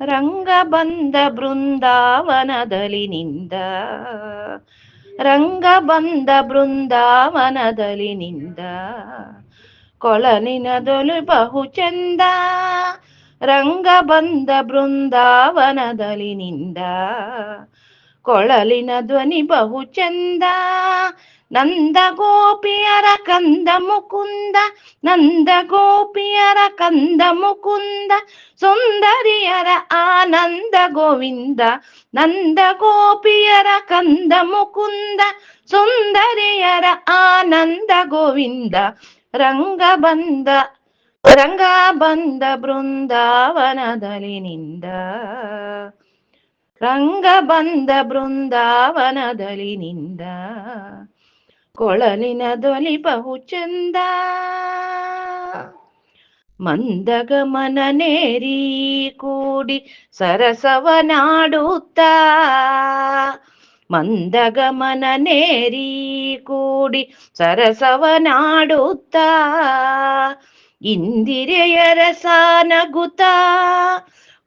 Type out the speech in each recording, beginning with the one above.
ರಂಗ ಬಂದ ಬೃಂದಾವನದಲ್ಲಿ ನಿಂದ, ರಂಗ ಬಂದ ಬೃಂದಾವನದಲ್ಲಿ ನಿಂದ, ಕೊಳಲಿನದೊಲು ಬಹು ಚಂದ. ರಂಗ ಬಂದ ಬೃಂದಾವನದಲ್ಲಿ ನಿಂದ, ಕೊಳಲಿನ ಧ್ವನಿ ಬಹು ಚಂದ. ನಂದ ಗೋಪಿಯರ ಕಂದ ಮುಕುಂದ, ನಂದ ಗೋಪಿಯರ ಕಂದ ಮುಕುಂದ, ಸುಂದರಿಯರ ಆನಂದ ಗೋವಿಂದ. ನಂದ ಗೋಪಿಯರ ಕಂದ ಮುಕುಂದ, ಸುಂದರಿಯರ ಆನಂದ ಗೋವಿಂದ. ರಂಗ ಬಂದ, ರಂಗ ಬಂದ ಬೃಂದಾವನದಲ್ಲಿ ನಿಂದ, ರಂಗ ಬಂದ ಬೃಂದಾವನದಲ್ಲಿ ನಿಂದ, ಕೊಳಲಿನ ಧ್ವನಿ ಬಹು ಚಂದ. ಮಂದಗಮನನೇರಿ ಕೂಡಿ ಸರಸವನಾಡುತ್ತ, ಮಂದಗಮನನೇರಿ ಕೂಡಿ ಸರಸವನಾಡುತ್ತ, ಇಂದಿರೆಯರ ಸಾನಗುತ್ತ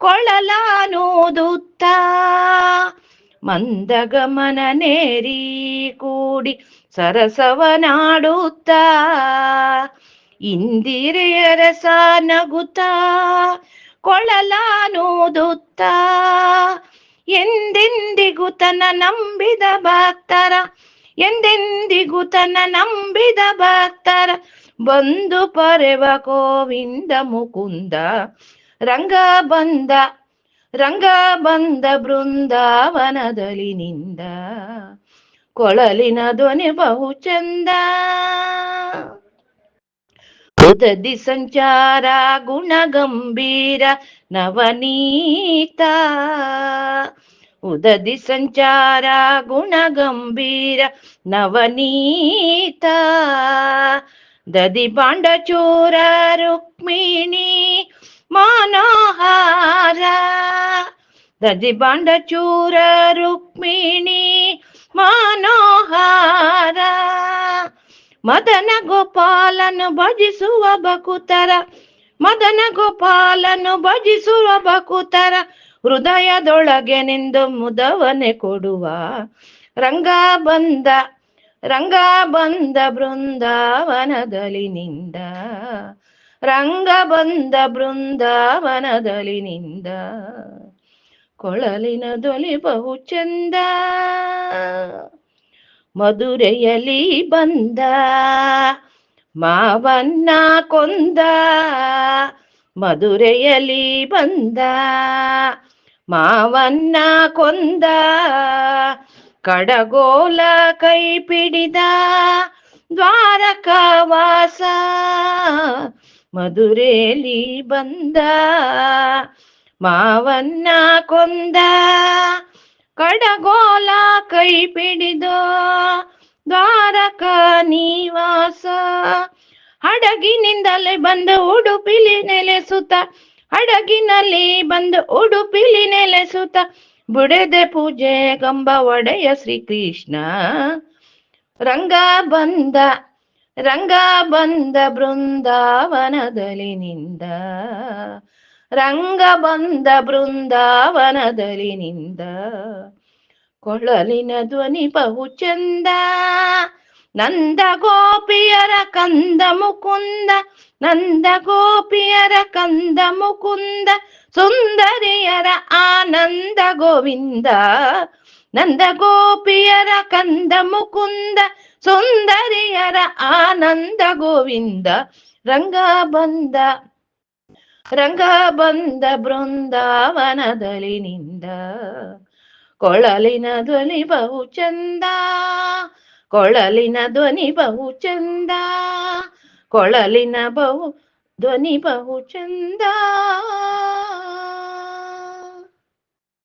ಕೊಳಲಾನೂದುತ್ತ. ಮಂದಗಮನನೇರಿ ಕೂಡಿ ಸರಸವನಾಡುತ್ತ, ಇಂದಿರೆಯರ ಸಾನಗುತ್ತ ಕೊಳಲಾನೂದುತ್ತ. ಎಂದೆಂದಿಗೂ ತನ್ನ ನಂಬಿದ ಭಕ್ತರ, ಎಂದೆಂದಿಗೂ ತನ್ನ ನಂಬಿದ ಭಕ್ತರ ಬಂದು ಪರೆವ ಗೋವಿಂದ ಮುಕುಂದ. ರಂಗ ಬಂದ, ರಂಗ ಬಂದ ಬೃಂದಾವನದಲ್ಲಿ ನಿಂದ, ಕೊಳಲಿನ ಧ್ವನಿ ಬಹು ಚಂದ. ಉದದಿ ಸಂಚಾರ ಗುಣಗಂಭೀರ ನವನೀತ, ಉದದಿ ಸಂಚಾರ ಗುಣಗಂಭೀರ ನವನೀತ. ದದಿ ಬಾಂಡ ಚೂರ ರುಕ್ಮಿಣಿ ಮನೋಹಾರ, ದದಿ ಬಾಂಡ ಚೂರ ರುಕ್ಮಿಣಿ ಮನೋಹಾರ. ಮದನ ಗೋಪಾಲನು ಭಜಿಸುವ ಬಕುತರ, ಮದನ ಗೋಪಾಲನು ಭಜಿಸುವ ಬಕುತರ ಹೃದಯದೊಳಗೆ ನಿಂದು ಮುದವನೆ ಕೊಡುವ. ರಂಗ ಬಂದ, ರಂಗ ಬಂದ ಬೃಂದಾವನದಲ್ಲಿ ನಿಂದ, ರಂಗ ಬಂದ ಬೃಂದಾವನದಲ್ಲಿ ನಿಂದ, ಕೊಳಲಿನ ಧ್ವನಿ ಬಹು ಚಂದ. ಮಧುರೆಯಲ್ಲಿ ಬಂದ ಮಾವನ್ನ ಕೊಂದ, ಮಧುರೆಯಲ್ಲಿ ಬಂದ ಮಾವನ್ನ ಕೊಂದ, ಕಡಗೋಲ ಕೈ ಪಿಡಿದ ದ್ವಾರಕಾವಾಸ. ಮಧುರೆಯಲ್ಲಿ ಬಂದ ಮಾವನ್ನ ಕೊಂದ, ಕಡಗೋಲ ಕೈ ಪಿಡಿದೋ ದ್ವಾರಕ ನಿವಾಸ. ಹಡಗಿನಿಂದಲೇ ಬಂದು ಉಡುಪಿಲಿ ನೆಲೆಸುತ್ತ, ಹಡಗಿನಲ್ಲಿ ಬಂದು ಉಡುಪಿಲಿ ನೆಲೆಸುತ್ತ, ಬುಡೆದೆ ಪೂಜೆ ಗಂಬ ಒಡೆಯ ಶ್ರೀಕೃಷ್ಣ. ರಂಗ ಬಂದ, ರಂಗ ಬಂದ ಬೃಂದಾವನದಲ್ಲಿ ನಿಂದ, ರಂಗ ಬಂದ ಬೃಂದಾವನದಲ್ಲಿ ನಿಂದ, ಕೊಳಲಿನ ಧ್ವನಿ ಬಹು ಚಂದ. ನಂದ ಗೋಪಿಯರ ಕಂದ ಮುಕುಂದ, ನಂದ ಗೋಪಿಯರ ಕಂದ ಮುಕುಂದ, ಸುಂದರಿಯರ ಆನಂದ ಗೋವಿಂದ. ನಂದ ಗೋಪಿಯರ ಕಂದ ಮುಕುಂದ, ಸುಂದರಿಯರ ಆನಂದ ಗೋವಿಂದ. ರಂಗ ಬಂದ, ರಂಗ ಬಂದ ಬೃಂದಾವನದಲ್ಲಿ ನಿಂದ, ಕೊಳಲಿನ ಧ್ವನಿ ಬಹು ಚಂದ, ಕೊಳಲಿನ ಧ್ವನಿ ಬಹು ಚಂದ, ಕೊಳಲಿನ ಬಹು ಧ್ವನಿ ಬಹು ಚಂದ.